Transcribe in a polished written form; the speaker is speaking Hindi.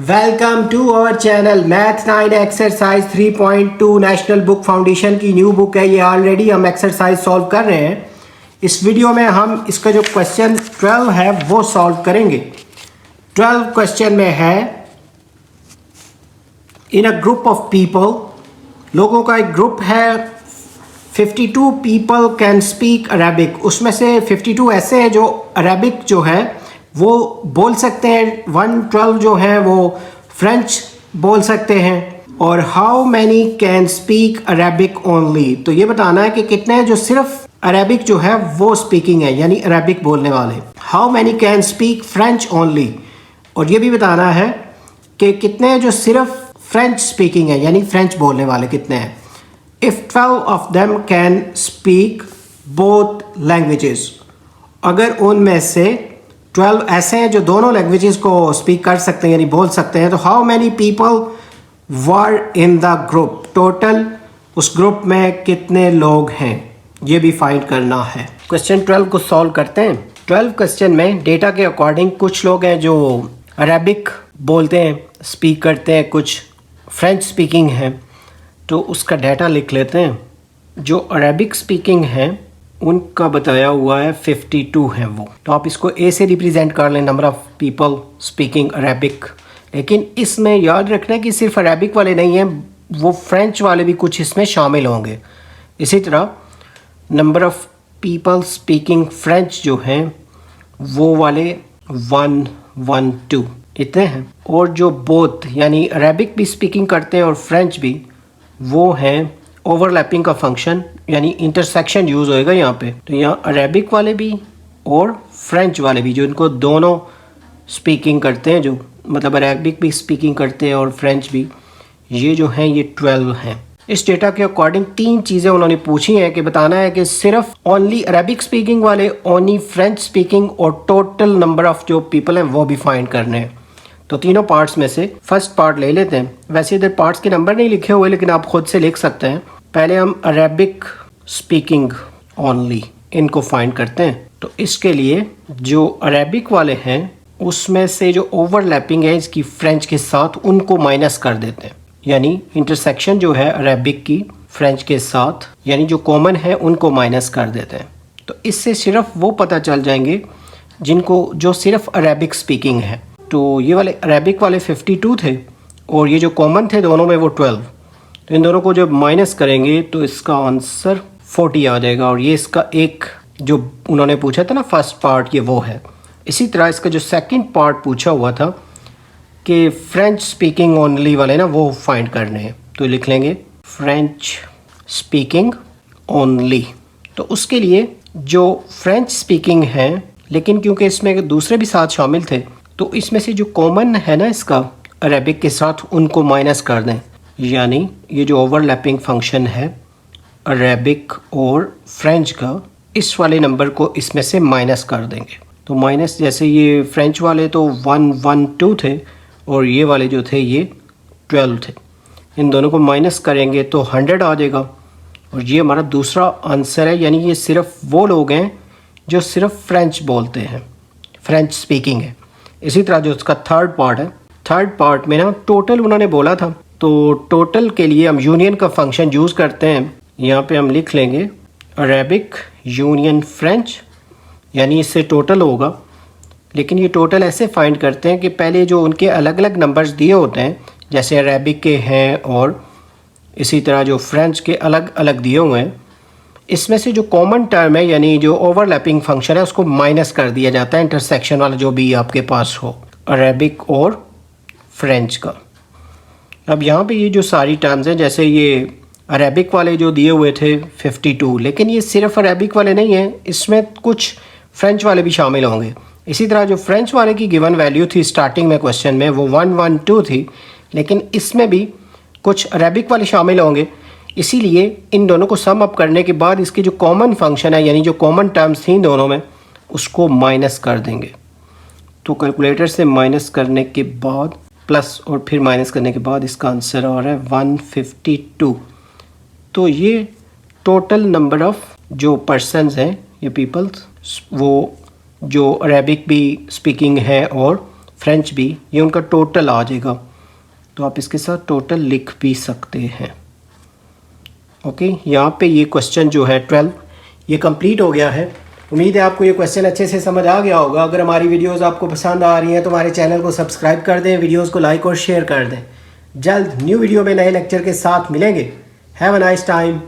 Welcome to our channel math 9 exercise 3.2 national book foundation की न्यू बुक है। ये ऑलरेडी हम एक्सरसाइज सॉल्व कर रहे हैं। इस वीडियो में हम इसका जो क्वेश्चन 12 है वो सॉल्व करेंगे। 12 क्वेश्चन में है इन अ ग्रुप ऑफ पीपल, लोगों का एक ग्रुप है, 52 पीपल कैन स्पीक अरेबिक। उसमें से 52 ऐसे हैं जो अरेबिक जो है वो बोल सकते हैं, 112 जो हैं वो फ्रेंच बोल सकते हैं। और how many can speak Arabic only, तो ये बताना है कि कितने हैं जो सिर्फ अरेबिक जो है वो स्पीकिंग है, यानी अरेबिक बोलने वाले। How many can speak French only, और ये भी बताना है कि कितने हैं जो सिर्फ फ्रेंच स्पीकिंग है, यानी फ्रेंच बोलने वाले कितने हैं। If 12 of them can speak both languages, अगर उनमें से 12 ऐसे हैं जो दोनों लैंग्वेजेस को स्पीक कर सकते हैं, यानी बोल सकते हैं, तो how many people were in the group, total उस ग्रुप में कितने लोग हैं, ये भी फाइंड करना है। क्वेश्चन 12 को सॉल्व करते हैं। 12 क्वेश्चन में डेटा के अकॉर्डिंग कुछ लोग हैं जो अरेबिक बोलते हैं, स्पीक करते हैं, कुछ फ्रेंच स्पीकिंग है, तो उसका डाटा लिख लेते हैं। जो अरेबिक स्पीकिंग है उनका बताया हुआ है 52 है वो, तो आप इसको ए से रिप्रेजेंट कर लें, number of people speaking Arabic. लेकिन इसमें याद रखना है कि सिर्फ अरेबिक वाले नहीं हैं, वो फ्रेंच वाले भी कुछ इसमें शामिल होंगे। इसी तरह number of people speaking French जो हैं वो वाले 112 इतने हैं। और जो बोथ यानी अरेबिक भी स्पीकिंग करते हैं और फ्रेंच भी, वो हैं ओवरलैपिंग का फंक्शन, यानी इंटरसेक्शन यूज़ होएगा यहाँ पे। तो यहाँ अरेबिक वाले भी और फ्रेंच वाले भी, जो इनको दोनों स्पीकिंग करते हैं, जो मतलब अरेबिक भी स्पीकिंग करते हैं और फ्रेंच भी, ये जो हैं ये 12 हैं। इस डेटा के अकॉर्डिंग 3 चीज़ें उन्होंने पूछी हैं कि बताना है कि सिर्फ ओनली अरेबिक स्पीकिंग वाले, ओनली फ्रेंच स्पीकिंग और टोटल नंबर ऑफ़ जो पीपल हैं वो भी फाइंड करने हैं। तो तीनों पार्ट्स में से फर्स्ट पार्ट ले लेते हैं। वैसे इधर पार्ट्स के नंबर नहीं लिखे हुए, लेकिन आप खुद से लिख सकते हैं। पहले हम अरेबिक स्पीकिंग ओनली इनको फाइंड करते हैं। तो इसके लिए जो अरेबिक वाले हैं उसमें से जो ओवरलैपिंग है इसकी फ्रेंच के साथ, उनको माइनस कर देते हैं, यानी इंटरसेक्शन जो है अरेबिक की फ्रेंच के साथ, यानी जो कॉमन है उनको माइनस कर देते हैं। तो इससे सिर्फ वो पता चल जाएंगे जिनको जो सिर्फ अरेबिक स्पीकिंग है। तो ये वाले अरेबिक वाले 52 थे और ये जो कॉमन थे दोनों में वो 12। तो इन दोनों को जब माइनस करेंगे तो इसका आंसर 40 आ जाएगा। और ये इसका एक जो उन्होंने पूछा था ना फर्स्ट पार्ट, ये वो है। इसी तरह इसका जो सेकंड पार्ट पूछा हुआ था कि फ्रेंच स्पीकिंग ओनली वाले ना, वो फाइंड करने हैं। तो लिख लेंगे फ्रेंच स्पीकिंग ओनली। तो उसके लिए जो फ्रेंच स्पीकिंग है, लेकिन क्योंकि इसमें दूसरे भी साथ शामिल थे, तो इसमें से जो कॉमन है ना इसका अरेबिक के साथ, उनको माइनस कर दें, यानी ये जो ओवरलैपिंग फंक्शन है अरेबिक और फ्रेंच का, इस वाले नंबर को इसमें से माइनस कर देंगे। तो माइनस, जैसे ये फ्रेंच वाले तो 112 थे और ये वाले जो थे ये 12 थे, इन दोनों को माइनस करेंगे तो 100 आ जाएगा। और ये हमारा दूसरा आंसर है, यानी ये सिर्फ वो लोग हैं जो सिर्फ फ्रेंच बोलते हैं, फ्रेंच स्पीकिंग है। इसी तरह जो उसका थर्ड पार्ट है, थर्ड पार्ट में ना टोटल उन्होंने बोला था, तो टोटल के लिए हम यूनियन का फंक्शन यूज़ करते हैं। यहाँ पे हम लिख लेंगे अरेबिक यूनियन फ्रेंच, यानी इससे टोटल होगा। लेकिन ये टोटल ऐसे फाइंड करते हैं कि पहले जो उनके अलग अलग नंबर्स दिए होते हैं, जैसे अरेबिक के हैं और इसी तरह जो फ्रेंच के अलग अलग दिए हुए हैं, इसमें से जो कॉमन टर्म है यानी जो ओवरलैपिंग फंक्शन है उसको माइनस कर दिया जाता है, इंटरसेक्शन वाला जो भी आपके पास हो अरेबिक और फ्रेंच का। अब यहाँ पे ये जो सारी टर्म्स हैं, जैसे ये अरेबिक वाले जो दिए हुए थे 52, लेकिन ये सिर्फ अरेबिक वाले नहीं हैं, इसमें कुछ फ्रेंच वाले भी शामिल होंगे। इसी तरह जो फ्रेंच वाले की गिवन वैल्यू थी स्टार्टिंग में क्वेश्चन में वो 112 थी, लेकिन इसमें भी कुछ अरेबिक वाले शामिल होंगे। इसीलिए इन दोनों को सम अप करने के बाद इसकी जो कॉमन फंक्शन है, यानी जो कॉमन टर्म्स थी दोनों में, उसको माइनस कर देंगे। तो कैलकुलेटर से माइनस करने के बाद प्लस और फिर माइनस करने के बाद इसका आंसर आ रहा है 152। तो ये टोटल नंबर ऑफ़ जो पर्सन्स हैं या पीपल्स, वो जो अरेबिक भी स्पीकिंग है और फ्रेंच भी, ये उनका टोटल आ जाएगा। तो आप इसके साथ टोटल लिख भी सकते हैं। ओके, यहाँ पे ये क्वेश्चन जो है 12 ये कंप्लीट हो गया है। उम्मीद है आपको ये क्वेश्चन अच्छे से समझ आ गया होगा। अगर हमारी वीडियोस आपको पसंद आ रही हैं तो हमारे चैनल को सब्सक्राइब कर दें, वीडियोस को लाइक और शेयर कर दें। जल्द न्यू वीडियो में नए लेक्चर के साथ मिलेंगे। Have a nice time.